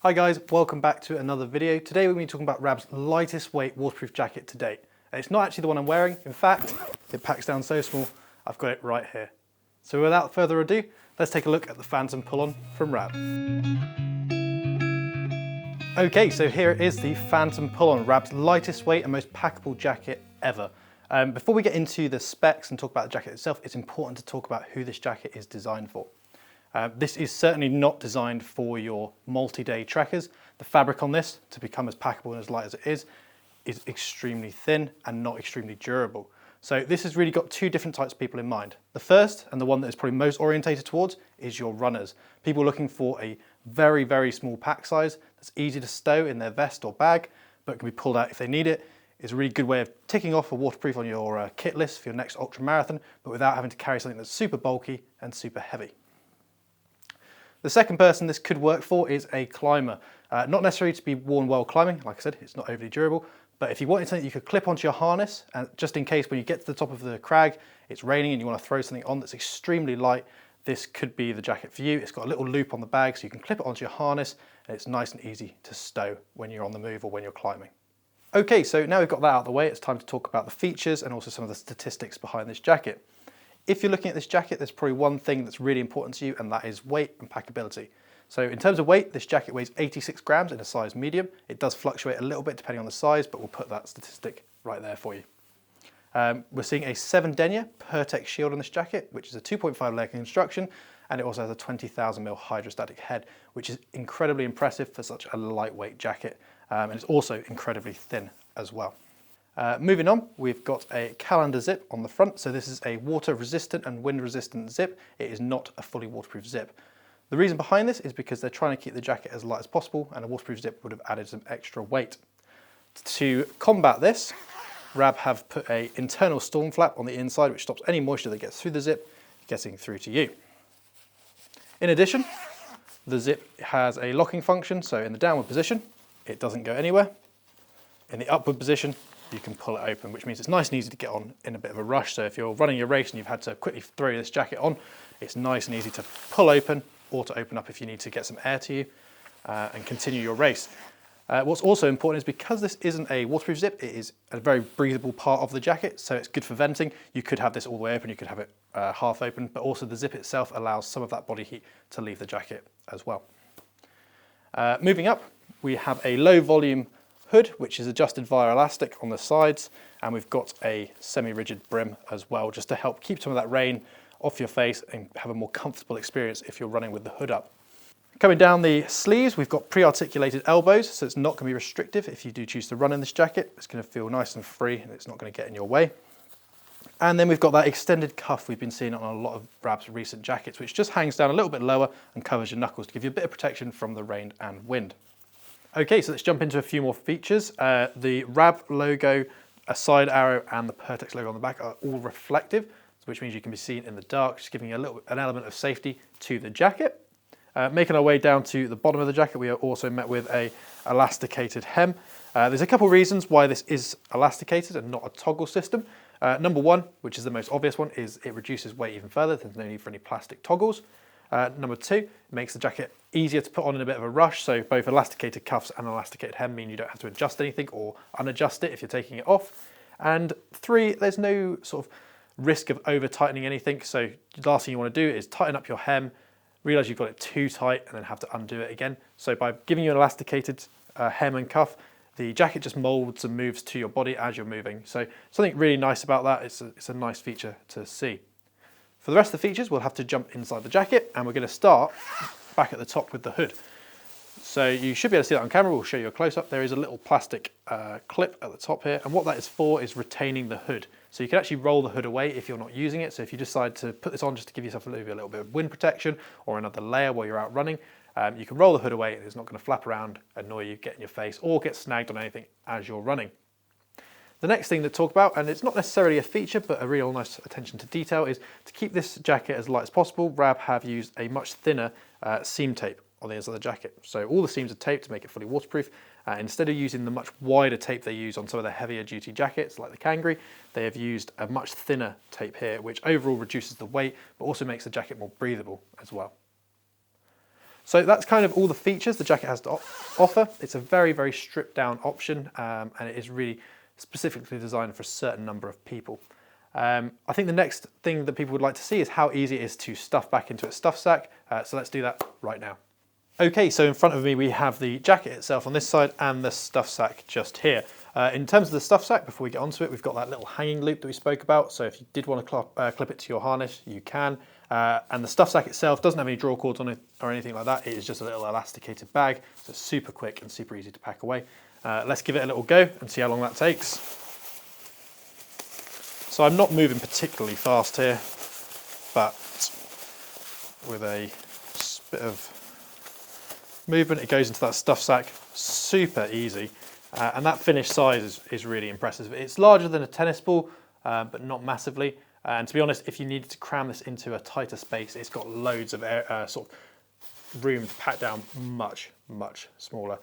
Hi guys, welcome back to another video. Today we're going to be talking about RAB's lightest weight waterproof jacket to date. And it's not actually the one I'm wearing. In fact, it packs down so small, I've got it right here. So without further ado, let's take a look at the Phantom Pull-on from RAB. Okay, so here it is, the Phantom Pull-on, RAB's lightest weight and most packable jacket ever. Before we get into the specs and talk about the jacket itself, it's important to talk about who this jacket is designed for. This is certainly not designed for your multi-day trekkers. The fabric on this, to become as packable and as light as it is extremely thin and not extremely durable. So this has really got two different types of people in mind. The first, and the one that is probably most orientated towards, is your runners. People looking for a very, very small pack size that's easy to stow in their vest or bag, but can be pulled out if they need it. It's a really good way of ticking off a waterproof on your kit list for your next ultra marathon, but without having to carry something that's super bulky and super heavy. The second person this could work for is a climber. Not necessarily to be worn while climbing, like I said, it's not overly durable, but if you wanted something you could clip onto your harness, and just in case when you get to the top of the crag, it's raining and you want to throw something on that's extremely light, this could be the jacket for you. It's got a little loop on the bag so you can clip it onto your harness, and it's nice and easy to stow when you're on the move or when you're climbing. Okay, so now we've got that out of the way, it's time to talk about the features and also some of the statistics behind this jacket. If you're looking at this jacket, there's probably one thing that's really important to you, and that is weight and packability. So in terms of weight, this jacket weighs 86 grams in a size medium. It does fluctuate a little bit depending on the size, but we'll put that statistic right there for you. We're seeing a 7 denier Pertex shield on this jacket, which is a 2.5 layer construction, and it also has a 20,000 mil hydrostatic head, which is incredibly impressive for such a lightweight jacket, and it's also incredibly thin as well. Moving on, we've got a calendar zip on the front. So this is a water resistant and wind resistant zip. It is not a fully waterproof zip. The reason behind this is because they're trying to keep the jacket as light as possible, and a waterproof zip would have added some extra weight. To combat this, RAB have put an internal storm flap on the inside which stops any moisture that gets through the zip getting through to you. In addition, the zip has a locking function, so in the downward position it doesn't go anywhere. In the upward position you can pull it open, which means it's nice and easy to get on in a bit of a rush. So if you're running your race and you've had to quickly throw this jacket on, it's nice and easy to pull open or to open up if you need to get some air to you and continue your race. What's also important is because this isn't a waterproof zip, it is a very breathable part of the jacket, so it's good for venting. You could have this all the way open, you could have it half open, but also the zip itself allows some of that body heat to leave the jacket as well. Moving up, we have a low volume hood, which is adjusted via elastic on the sides, and we've got a semi-rigid brim as well, just to help keep some of that rain off your face and have a more comfortable experience if you're running with the hood up. Coming down the sleeves, we've got pre-articulated elbows, so it's not going to be restrictive if you do choose to run in this jacket. It's going to feel nice and free, and it's not going to get in your way. And then we've got that extended cuff we've been seeing on a lot of RAB's recent jackets, which just hangs down a little bit lower and covers your knuckles to give you a bit of protection from the rain and wind. Okay, so let's jump into a few more features. The RAB logo, a side arrow, and the Pertex logo on the back are all reflective, which means you can be seen in the dark, just giving you an element of safety to the jacket. Making our way down to the bottom of the jacket, we are also met with a elasticated hem. There's a couple reasons why this is elasticated and not a toggle system. Number one, which is the most obvious one, is it reduces weight even further. There's no need for any plastic toggles. Number two, it makes the jacket easier to put on in a bit of a rush, so both elasticated cuffs and elasticated hem mean you don't have to adjust anything or unadjust it if you're taking it off. And three, there's no sort of risk of over tightening anything, so the last thing you want to do is tighten up your hem, realise you've got it too tight and then have to undo it again. So by giving you an elasticated hem and cuff, the jacket just molds and moves to your body as you're moving. So something really nice about that, it's a nice feature to see. For the rest of the features, we'll have to jump inside the jacket, and we're going to start back at the top with the hood. So you should be able to see that on camera. We'll show you a close-up. There is a little plastic clip at the top here, and what that is for is retaining the hood. So you can actually roll the hood away if you're not using it. So if you decide to put this on just to give yourself a little bit of wind protection or another layer while you're out running, you can roll the hood away and it's not going to flap around, annoy you, get in your face, or get snagged on anything as you're running. The next thing to talk about, and it's not necessarily a feature, but a real nice attention to detail, is to keep this jacket as light as possible, RAB have used a much thinner seam tape on the inside of the jacket. So all the seams are taped to make it fully waterproof. Instead of using the much wider tape they use on some of the heavier duty jackets like the Kangri, they have used a much thinner tape here, which overall reduces the weight, but also makes the jacket more breathable as well. So that's kind of all the features the jacket has to offer. It's a very, very stripped down option, and it is really specifically designed for a certain number of people. I think the next thing that people would like to see is how easy it is to stuff back into a stuff sack. So let's do that right now. Okay, so in front of me we have the jacket itself on this side and the stuff sack just here. In terms of the stuff sack, before we get onto it, we've got that little hanging loop that we spoke about. So if you did want to clip it to your harness, you can. And the stuff sack itself doesn't have any draw cords on it or anything like that. It is just a little elasticated bag, so it's super quick and super easy to pack away. Let's give it a little go and see how long that takes. So I'm not moving particularly fast here, but with a bit of movement, it goes into that stuff sack, super easy. And that finished size is really impressive. It's larger than a tennis ball, but not massively. And to be honest, if you needed to cram this into a tighter space, it's got loads of air, sort of room to pack down much, much smaller.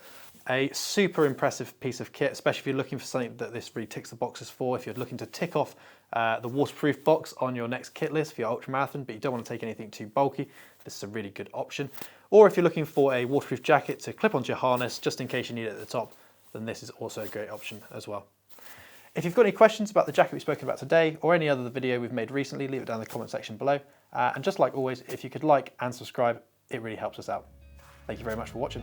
A super impressive piece of kit, especially if you're looking for something that this really ticks the boxes for. If you're looking to tick off the waterproof box on your next kit list for your ultramarathon, but you don't want to take anything too bulky, this is a really good option. Or if you're looking for a waterproof jacket to clip onto your harness, just in case you need it at the top, then this is also a great option as well. If you've got any questions about the jacket we've spoken about today, or any other video we've made recently, leave it down in the comment section below. And just like always, if you could like and subscribe, it really helps us out. Thank you very much for watching.